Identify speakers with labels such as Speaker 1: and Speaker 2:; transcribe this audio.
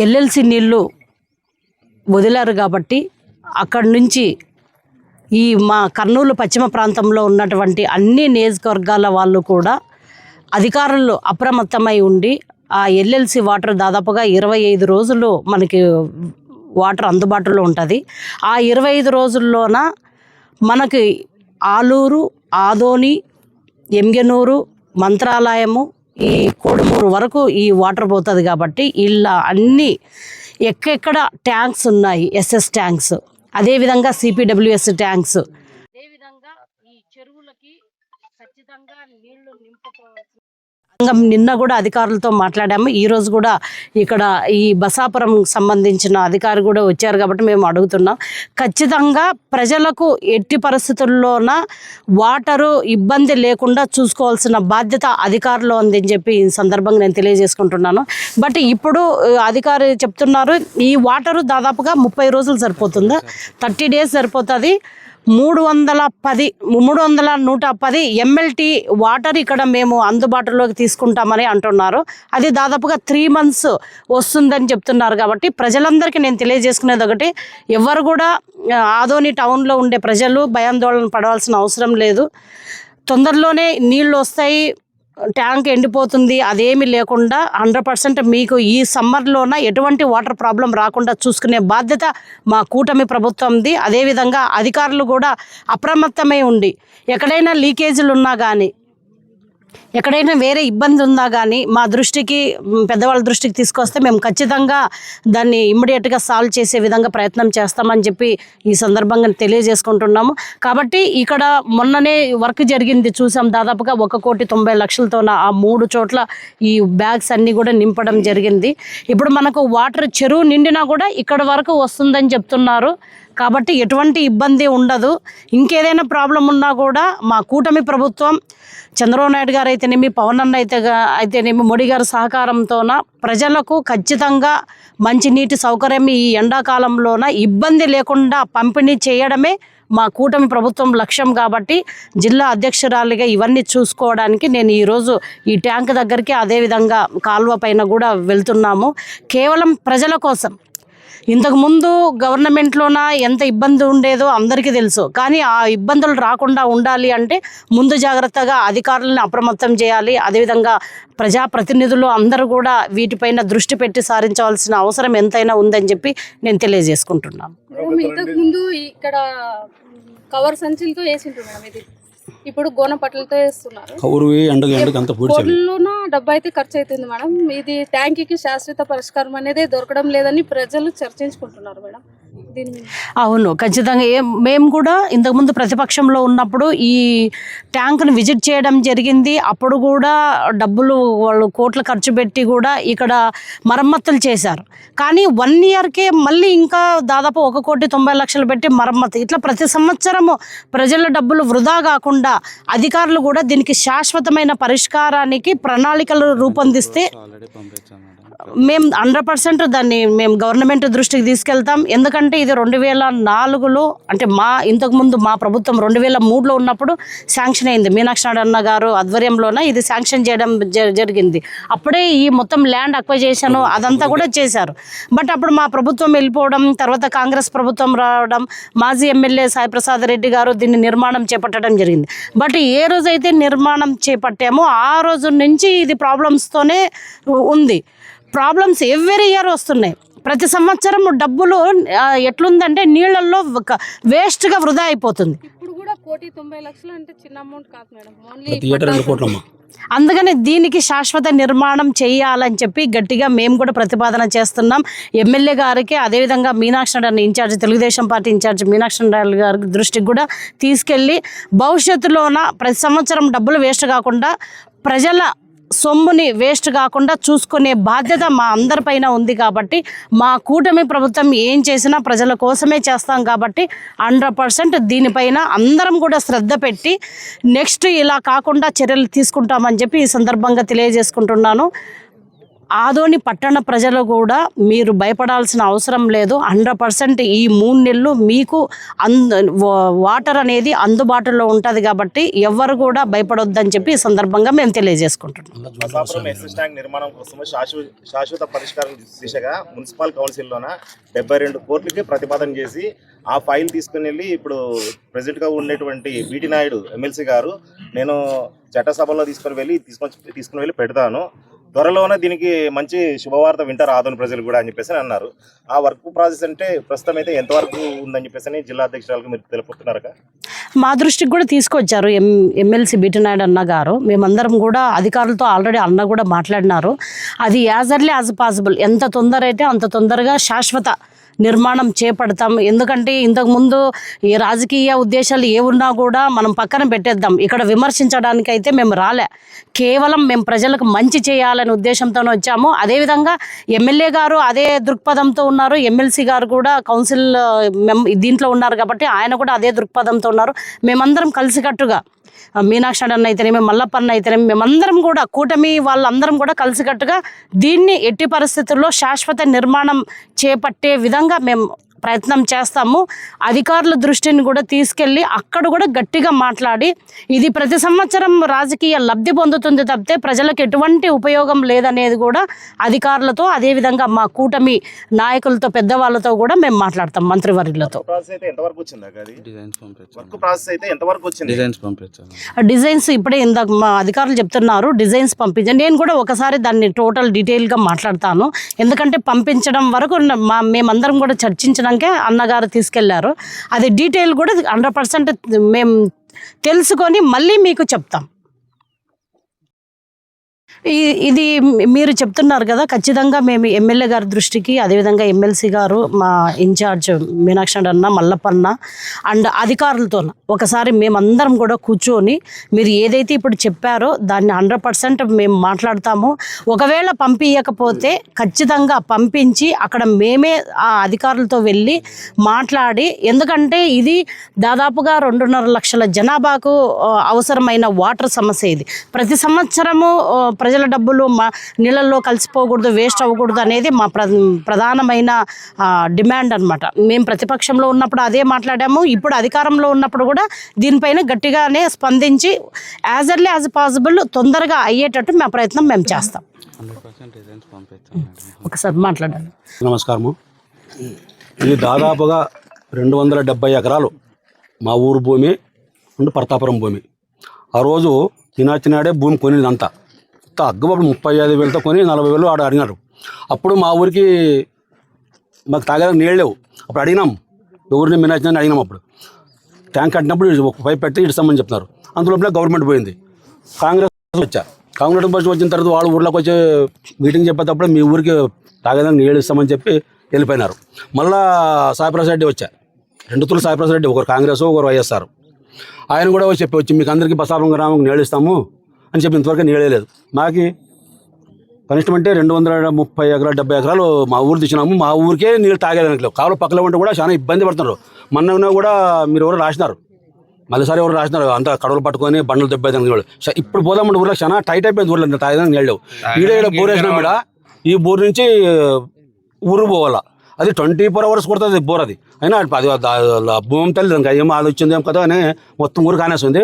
Speaker 1: LLC నీళ్ళు వదిలారు కాబట్టి అక్కడి నుంచి ఈ మా కర్నూలు పశ్చిమ ప్రాంతంలో ఉన్నటువంటి అన్ని నియోజకవర్గాల వాళ్ళు కూడా అధికారులు అప్రమత్తమై ఉండి ఆ ఎల్ఎల్సి వాటర్ దాదాపుగా 25 రోజులు మనకి వాటర్ అందుబాటులో ఉంటుంది. ఆ 25 రోజుల్లోన మనకి ఆలూరు, ఆదోని, ఎమ్గెనూరు, మంత్రాలయము, ఈ కోడుమూరు వరకు ఈ వాటర్ పోతుంది. కాబట్టి ఇలా అన్నీ ఎక్కడెక్కడ ట్యాంక్స్ ఉన్నాయి, ఎస్ఎస్ ట్యాంక్స్, అదేవిధంగా సిపిడబ్ల్యూఎస్ ట్యాంక్స్, అదేవిధంగా ఈ చెరువులకి ఖచ్చితంగా నీళ్లు నింపుకోవాల్సిన నిన్న కూడా అధికారులతో మాట్లాడాము. ఈరోజు కూడా ఇక్కడ ఈ బసాపురం సంబంధించిన అధికారి కూడా వచ్చారు కాబట్టి మేము అడుగుతున్నాం. ఖచ్చితంగా ప్రజలకు ఎట్టి పరిస్థితుల్లోన వాటరు ఇబ్బంది లేకుండా చూసుకోవాల్సిన బాధ్యత అధికారులు ఉందని చెప్పి ఈ సందర్భంగా నేను తెలియజేసుకుంటున్నాను. బట్ ఇప్పుడు అధికారి చెప్తున్నారు ఈ వాటరు దాదాపుగా 30 రోజులు సరిపోతుందా, 30 డేస్ సరిపోతుంది. 110 ఎంఎల్టీ వాటర్ ఇక్కడ మేము అందుబాటులోకి తీసుకుంటామని అంటున్నారు. అది దాదాపుగా 3 months వస్తుందని చెప్తున్నారు. కాబట్టి ప్రజలందరికీ నేను తెలియజేసుకునేది ఒకటి, ఎవరు కూడా ఆదోని టౌన్లో ఉండే ప్రజలు భయాందోళన పడవలసిన అవసరం లేదు. తొందరలోనే నీళ్ళు వస్తాయి, ట్యాంక్ ఎండిపోతుంది, అదేమీ లేకుండా 100% మీకు ఈ సమ్మర్లోన ఎటువంటి వాటర్ ప్రాబ్లం రాకుండా చూసుకునే బాధ్యత మా కూటమి ప్రభుత్వంది. అదేవిధంగా అధికారులు కూడా అప్రమత్తమై ఉండి ఎక్కడైనా లీకేజీలు ఉన్నా కానీ, ఎక్కడైనా వేరే ఇబ్బంది ఉందా కానీ మా దృష్టికి, పెద్దవాళ్ళ దృష్టికి తీసుకొస్తే మేము ఖచ్చితంగా దాన్ని ఇమ్మీడియట్గా సాల్వ్ చేసే విధంగా ప్రయత్నం చేస్తామని చెప్పి ఈ సందర్భంగా తెలియజేసుకుంటున్నాము. కాబట్టి ఇక్కడ మొన్ననే వర్క్ జరిగింది చూసాం. దాదాపుగా 1,90,00,000తో ఆ 3 చోట్ల ఈ బ్యాగ్స్ అన్నీ కూడా నింపడం జరిగింది. ఇప్పుడు మనకు వాటర్ చెరువు నిండినా కూడా ఇక్కడ వరకు వస్తుందని చెప్తున్నారు. కాబట్టి ఎటువంటి ఇబ్బంది ఉండదు. ఇంకేదైనా ప్రాబ్లం ఉన్నా కూడా మా కూటమి ప్రభుత్వం, చంద్రబాబు నాయుడు గారు అయితేనేమి, పవన్ అన్న అయితేనేమి, మోడీ గారి సహకారంతోన ప్రజలకు ఖచ్చితంగా మంచినీటి సౌకర్యం ఈ ఎండాకాలంలోన ఇబ్బంది లేకుండా పంపిణీ చేయడమే మా కూటమి ప్రభుత్వం లక్ష్యం. కాబట్టి జిల్లా అధ్యక్షురాలిగా ఇవన్నీ చూసుకోవడానికి నేను ఈరోజు ఈ ట్యాంక్ దగ్గరికి, అదేవిధంగా కాలువ పైన కూడా వెళ్తున్నాము. కేవలం ప్రజల కోసం. ఇంతకుముందు గవర్నమెంట్లోన ఎంత ఇబ్బంది ఉండేదో అందరికీ తెలుసు. కానీ ఆ ఇబ్బందులు రాకుండా ఉండాలి అంటే ముందు జాగ్రత్తగా అధికారులను అప్రమత్తం చేయాలి. అదేవిధంగా ప్రజాప్రతినిధులు అందరూ కూడా వీటిపైన దృష్టి పెట్టి సారించవలసిన అవసరం ఎంతైనా ఉందని చెప్పి నేను తెలియజేసుకుంటున్నాను.
Speaker 2: ఇంతకుముందు ఇక్కడ కవర్ సంచులతో వేసింటున్నాం, ఇది ఇప్పుడు గోన పట్లతో వేస్తున్నారు. డబ్బు అయితే ఖర్చు అవుతుంది మేడం. ఇది ట్యాంకీకి శాశ్వత పరిష్కారం అనేది దొరకడం లేదని ప్రజలు చర్చించుకుంటున్నారు మేడం.
Speaker 1: అవును, ఖచ్చితంగా. మేము కూడా ఇంతకుముందు ప్రతిపక్షంలో ఉన్నప్పుడు ఈ ట్యాంక్ను విజిట్ చేయడం జరిగింది. అప్పుడు కూడా డబ్బులు వాళ్ళు కోట్లు ఖర్చు పెట్టి కూడా ఇక్కడ మరమ్మతులు చేశారు. కానీ 1 yearకే మళ్ళీ ఇంకా దాదాపు 1,90,00,000 పెట్టి మరమ్మతు. ఇట్లా ప్రతి సంవత్సరము ప్రజల డబ్బులు వృధా కాకుండా అధికారులు కూడా దీనికి శాశ్వతమైన పరిష్కారానికి ప్రణాళికలు రూపొందిస్తే మేము 100% దాన్ని మేము గవర్నమెంట్ దృష్టికి తీసుకెళ్తాం. ఎందుకంటే ఇది 2004లో అంటే ఇంతకుముందు మా ప్రభుత్వం 2003లో ఉన్నప్పుడు శాంక్షన్ అయింది. మీనాక్షి నాయుడు అన్న గారు ఆధ్వర్యంలోన ఇది శాంక్షన్ చేయడం జరిగింది. అప్పుడే ఈ మొత్తం ల్యాండ్ అక్వైజేషన్ అదంతా కూడా చేశారు. బట్ అప్పుడు మా ప్రభుత్వం వెళ్ళిపోవడం, తర్వాత కాంగ్రెస్ ప్రభుత్వం రావడం, మాజీ ఎమ్మెల్యే సాయి ప్రసాద్ రెడ్డి గారు దీన్ని నిర్మాణం చేపట్టడం జరిగింది. బట్ ఏ రోజైతే నిర్మాణం చేపట్టామో ఆ రోజు నుంచి ఇది ప్రాబ్లమ్స్తోనే ఉంది. ప్రాబ్లమ్స్ ఎవ్రీ ఇయర్ వస్తున్నాయి. ప్రతి సంవత్సరం డబ్బులు ఎట్లుందంటే నీళ్ళల్లో వేస్ట్గా వృధా అయిపోతుంది.
Speaker 2: ఇప్పుడు కూడా 1,90,00,000 అంటే చిన్న అమౌంట్ కాదు మేడం.
Speaker 1: అందుకని దీనికి శాశ్వత నిర్మాణం చేయాలని చెప్పి గట్టిగా మేము కూడా ప్రతిపాదన చేస్తున్నాం. ఎమ్మెల్యే గారికి, అదేవిధంగా Meenakshi Naidu in charge, Telugu Desam party in charge Meenakshi Naidu గారి దృష్టికి కూడా తీసుకెళ్ళి భవిష్యత్తులోన ప్రతి సంవత్సరం డబ్బులు వేస్ట్ కాకుండా, ప్రజల సొమ్ముని వేస్ట్ కాకుండా చూసుకునే బాధ్యత మా అందరిపైన ఉంది. కాబట్టి మా కూటమి ప్రభుత్వం ఏం చేసినా ప్రజల కోసమే చేస్తాం. కాబట్టి 100% దీనిపైన అందరం కూడా శ్రద్ధ పెట్టి నెక్స్ట్ ఇలా కాకుండా చర్యలు తీసుకుంటామని చెప్పి ఈ సందర్భంగా తెలియజేసుకుంటున్నాను. ఆదోని పట్టణ ప్రజలు కూడా మీరు భయపడాల్సిన అవసరం లేదు. 100% ఈ 3 నెలలు మీకు వాటర్ అనేది అందుబాటులో ఉంటుంది కాబట్టి ఎవరు కూడా భయపడొద్దని చెప్పి ఈ సందర్భంగా మేము తెలియజేసుకుంటున్నాం.
Speaker 3: బసాపురం ఎస్ఎస్ ట్యాంక్ నిర్మాణం కోసం శాశ్వత పరిష్కారం దిశగా మున్సిపల్ కౌన్సిల్లోన 72 కోట్లకి ప్రతిపాదన చేసి ఆ ఫైల్ తీసుకుని వెళ్ళి ఇప్పుడు ప్రెసిడెంట్గా ఉండేటువంటి బీటీ నాయుడు ఎమ్మెల్సీ గారు నేను చట్టసభలో తీసుకుని వెళ్ళి పెడతాను, త్వరలోనే దీనికి మంచి శుభవార్త వింటారు ఆదోని ప్రజలు కూడా అని చెప్పేసి అన్నారు. ఆ వర్క్ ప్రాసెస్ అంటే ప్రస్తుతం అయితే ఎంతవరకు ఉందని చెప్పేసి జిల్లా అధ్యక్షురాలకు మీరు తెలుపుతున్నారా?
Speaker 1: మా దృష్టికి కూడా తీసుకొచ్చారు ఎమ్మెల్సీ బీటీ నాయుడు అన్న గారు. మేమందరం కూడా అధికారులతో ఆల్రెడీ అన్న కూడా మాట్లాడినారు. అది యాజ్ ఎర్లీ యాజ్ పాసిబుల్, ఎంత తొందర అయితే అంత తొందరగా శాశ్వత నిర్మాణం చేపడతాం. ఎందుకంటే ఇంతకుముందు ఈ రాజకీయ ఉద్దేశాలు ఏమున్నా కూడా మనం పక్కన పెట్టేద్దాం. ఇక్కడ విమర్శించడానికి అయితే మేము రాలే, కేవలం మేము ప్రజలకు మంచి చేయాలనే ఉద్దేశంతోనే వచ్చాము. అదేవిధంగా ఎమ్మెల్యే గారు అదే దృక్పథంతో ఉన్నారు, ఎమ్మెల్సీ గారు కూడా కౌన్సిల్ దీంట్లో ఉన్నారు కాబట్టి ఆయన కూడా అదే దృక్పథంతో ఉన్నారు. మేమందరం కలిసికట్టుగా మీనాక్షి అన్న అయితేనేమి, మల్లప్ప అన్న అయితేనేమి, మేమందరం కూడా కూటమి వాళ్ళందరం కూడా కలిసికట్టుగా దీన్ని ఎట్టి పరిస్థితుల్లో శాశ్వత నిర్మాణం చేపట్టే విధంగా మేము ప్రయత్నం చేస్తాము. అధికారుల దృష్టిని కూడా తీసుకెళ్ళి అక్కడ కూడా గట్టిగా మాట్లాడి ఇది ప్రతి సంవత్సరం రాజకీయ లబ్ధి పొందుతుంది తప్పితే ప్రజలకు ఎటువంటి ఉపయోగం లేదనేది కూడా అధికారులతో అదేవిధంగా మా కూటమి నాయకులతో పెద్దవాళ్ళతో కూడా మేము మాట్లాడతాం, మంత్రివర్యులతో. డిజైన్స్ ఇప్పుడే ఇందాక మా అధికారులు చెప్తున్నారు, డిజైన్స్ పంపించండి. నేను కూడా ఒకసారి దాన్ని టోటల్ డీటెయిల్గా మాట్లాడతాను. ఎందుకంటే పంపించడం వరకు మేమందరం కూడా చర్చించడానికే అన్నగారు తీసుకెళ్లారు. అది డీటెయిల్ కూడా 100% మేము తెలుసుకొని మళ్ళీ మీకు చెప్తాం. ఇది మీరు చెప్తున్నారు కదా, ఖచ్చితంగా మేము ఎమ్మెల్యే గారి దృష్టికి అదేవిధంగా ఎమ్మెల్సీ గారు, మా ఇన్ఛార్జ్ మీనాక్షి అన్న, మల్లప్పన్న అండ్ అధికారులతో ఒకసారి మేమందరం కూడా కూర్చొని మీరు ఏదైతే ఇప్పుడు చెప్పారో దాన్ని 100% మేము మాట్లాడతాము. ఒకవేళ పంపించకపోతే ఖచ్చితంగా పంపించి అక్కడ మేమే ఆ అధికారులతో వెళ్ళి మాట్లాడి, ఎందుకంటే ఇది దాదాపుగా 2.5 లక్షల జనాభాకు అవసరమైన వాటర్ సమస్య. ఇది ప్రతి సంవత్సరము ప్రజల డబ్బులు నీళ్ళల్లో కలిసిపోకూడదు, వేస్ట్ అవ్వకూడదు అనేది మా ప్రధానమైన డిమాండ్ అన్నమాట. మేము ప్రతిపక్షంలో ఉన్నప్పుడు అదే మాట్లాడాము, ఇప్పుడు అధికారంలో ఉన్నప్పుడు కూడా దీనిపైన గట్టిగానే స్పందించి యాజ్ ఎర్లీ యాజ్ పాసిబుల్ తొందరగా అయ్యేటట్టు మా ప్రయత్నం మేము చేస్తాం. ఒకసారి మాట్లాడాలి.
Speaker 4: నమస్కారము. ఇది దాదాపుగా 270 ఎకరాలు మా ఊరు భూమి అండ్ ప్రతాపురం భూమి. ఆ రోజు తినాచినాడే భూమి కొనిదంతా అగ్గబాబు 35,000తో కొని 40,000 ఆడ అడిగినారు. అప్పుడు మా ఊరికి మాకు తాగడానికి నీళ్ళు లేవు. అప్పుడు అడిగినాం, ఎవరిని మినాచినాన్ని అడిగినాం. అప్పుడు ట్యాంక్ కట్టినప్పుడు ఒక పైప్ పెట్టి ఇస్తామని చెప్తున్నారు. అందులోపల గవర్నమెంట్ పోయింది, కాంగ్రెస్ కాంగ్రెస్ బస్సు వచ్చిన తర్వాత వాళ్ళు ఊర్లోకి వచ్చి మీటింగ్ చెప్పేటప్పుడు మీ ఊరికి తాగడానికి నీళ్ళు ఇస్తామని చెప్పి వెళ్ళిపోయినారు. మళ్ళా సాయిప్రసాద్ రెడ్డి వచ్చా, 2 తూర్లు సాయిప్రసాద్ రెడ్డి, ఒకరు కాంగ్రెస్ ఒకరు వైఎస్ఆర్. ఆయన కూడా వచ్చి మీకు అందరికీ బసాపురం గ్రామం నీళ్ళు ఇస్తాము అని చెప్పి ఇంతవరకు నీళ్ళే లేదు. మాకు కనిష్టం అంటే 230 ఎకరాలు 70 ఎకరాలు మా ఊరు తెచ్చినాము. మా ఊరికే నీళ్ళు తాగేదానికి లేవు. కావాలి పక్కన ఉంటే కూడా చాలా ఇబ్బంది పడుతున్నారు. మొన్న కూడా మీరు ఎవరు రాసినారు, మళ్ళీసారి ఎవరు రాసినారు, అంతా కడవలు పట్టుకొని బండ్లు దెబ్బేదానికి నీళ్ళు. ఇప్పుడు పోదామంటే ఊర్లో చాలా టైట్ అయిపోయింది. ఊర్లో తాగేదానికి నీళ్ళు లేవు. ఈడ బోర్ వేసినాం. ఇక్కడ ఈ బోర్ నుంచి ఊరు పోవాలా, అది 24 hours కొడుతుంది బోర్. అది అయినా అది భూమి తల్లి దానికి ఏమో అది వచ్చింది ఏం కదా అని మొత్తం ఊరు కానేస్తుంది.